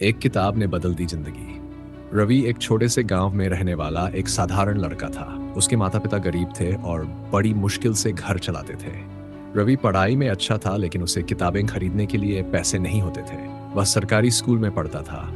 एक किताब ने बदल दी जिंदगी। रवि एक छोटे से गांव में रहने वाला एक साधारण लड़का था। उसके माता पिता गरीब थे और बड़ी मुश्किल से घर चलाते थे। रवि पढ़ाई में अच्छा था, लेकिन उसे किताबें खरीदने के लिए पैसे नहीं होते थे। वह सरकारी स्कूल में पढ़ता था,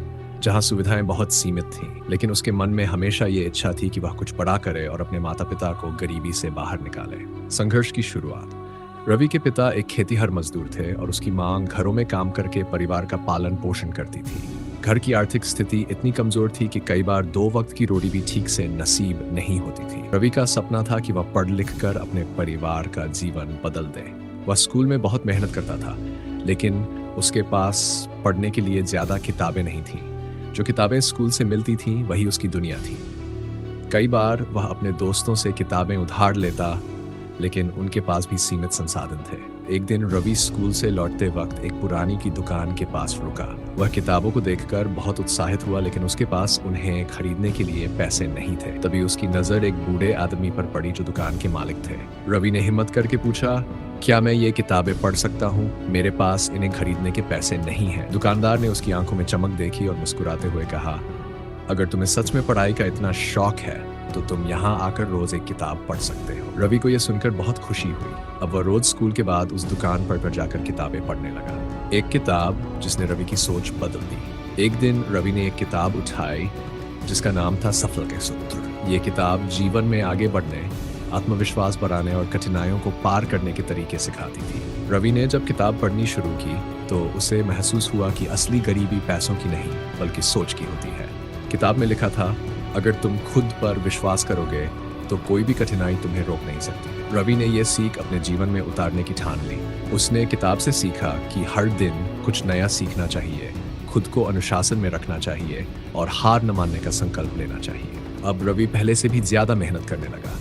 जहां सुविधाएं बहुत सीमित थीं, लेकिन उसके मन में हमेशा ये इच्छा थी कि वह कुछ बड़ा करे और अपने माता पिता को गरीबी से बाहर निकाले। संघर्ष की शुरुआत। रवि के पिता एक खेतीहर मजदूर थे और उसकी मां घरों में काम करके परिवार का पालन पोषण करती थी। घर की आर्थिक स्थिति इतनी कमजोर थी कि कई बार 2 वक्त की रोटी भी ठीक से नसीब नहीं होती थी। रवि का सपना था कि वह पढ़ लिख कर अपने परिवार का जीवन बदल दे। वह स्कूल में बहुत मेहनत करता था, लेकिन उसके पास पढ़ने के लिए ज्यादा किताबें नहीं थीं। जो किताबें स्कूल से मिलती थीं, वही उसकी दुनिया थी। कई बार वह अपने दोस्तों से किताबें उधार लेता, लेकिन उनके पास भी सीमित संसाधन थे। एक दिन रवि स्कूल से लौटते वक्त एक पुरानी की दुकान के पास रुका। वह किताबों को देखकर बहुत उत्साहित हुआ, लेकिन उसके पास उन्हें खरीदने के लिए पैसे नहीं थे। तभी उसकी नजर एक बूढ़े आदमी पर पड़ी जो दुकान के मालिक थे। रवि ने हिम्मत करके पूछा, क्या मैं ये किताबें पढ़ सकता हूँ? मेरे पास इन्हें खरीदने के पैसे नहीं हैं। दुकानदार ने उसकी आंखों में चमक देखी और मुस्कुराते हुए कहा, अगर तुम्हें सच में पढ़ाई का इतना शौक है तो तुम यहाँ आकर रोज एक किताब पढ़ सकते हो। रवि को यह सुनकर बहुत खुशी हुई। अब वह रोज स्कूल के बाद उस दुकान पर जाकर किताबें पढ़ने लगा। एक किताब जिसने रवि की सोच बदल दी। एक दिन रवि ने एक किताब उठाई जिसका नाम था सफल के सूत्र। ये किताब जीवन में आगे बढ़ने, आत्मविश्वास बढ़ाने और कठिनाइयों को पार करने के तरीके सिखाती थी। रवि ने जब किताब पढ़नी शुरू की तो उसे महसूस हुआ कि असली गरीबी पैसों की नहीं, बल्कि सोच की होती है। किताब में लिखा था, अगर तुम खुद पर विश्वास करोगे तो कोई भी कठिनाई तुम्हें रोक नहीं सकती। रवि ने यह सीख अपने जीवन में उतारने की ठान ली। उसने किताब से सीखा कि हर दिन कुछ नया सीखना चाहिए, खुद को अनुशासन में रखना चाहिए और हार न मानने का संकल्प लेना चाहिए। अब रवि पहले से भी ज्यादा मेहनत करने लगा।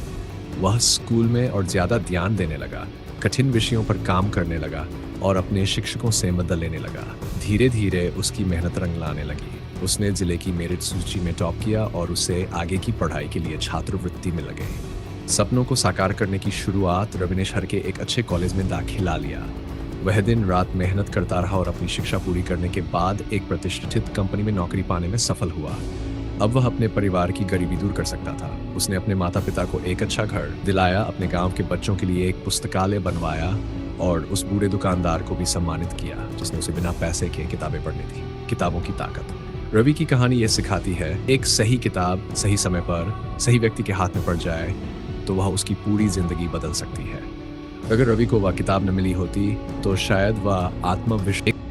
वह स्कूल में और ज्यादा ध्यान देने लगा, कठिन विषयों पर काम करने लगा और अपने शिक्षकों से मदद लेने लगा। धीरे धीरे उसकी मेहनत रंग लाने लगी। उसने जिले की मेरिट सूची में टॉप किया और उसे आगे की पढ़ाई के लिए छात्रवृत्ति मिल गई। सपनों को साकार करने की शुरुआत रवि ने शहर के एक अच्छे कॉलेज में दाखिला लिया। वह दिन रात मेहनत करता रहा और अपनी शिक्षा पूरी करने के बाद एक प्रतिष्ठित कंपनी में नौकरी पाने में सफल हुआ। अब वह अपने परिवार की गरीबी दूर कर सकता था। उसने अपने माता पिता को एक अच्छा घर दिलाया, अपने गांव के बच्चों के लिए एक पुस्तकालय बनवाया और उस बूढ़े दुकानदार को भी सम्मानित किया जिसने उसे बिना पैसे के किताबें पढ़नी थी। किताबों की ताकत। रवि की कहानी यह सिखाती है, एक सही किताब सही समय पर सही व्यक्ति के हाथ में पड़ जाए तो वह उसकी पूरी जिंदगी बदल सकती है। अगर रवि को वह किताब न मिली होती तो शायद वह आत्मविश्वास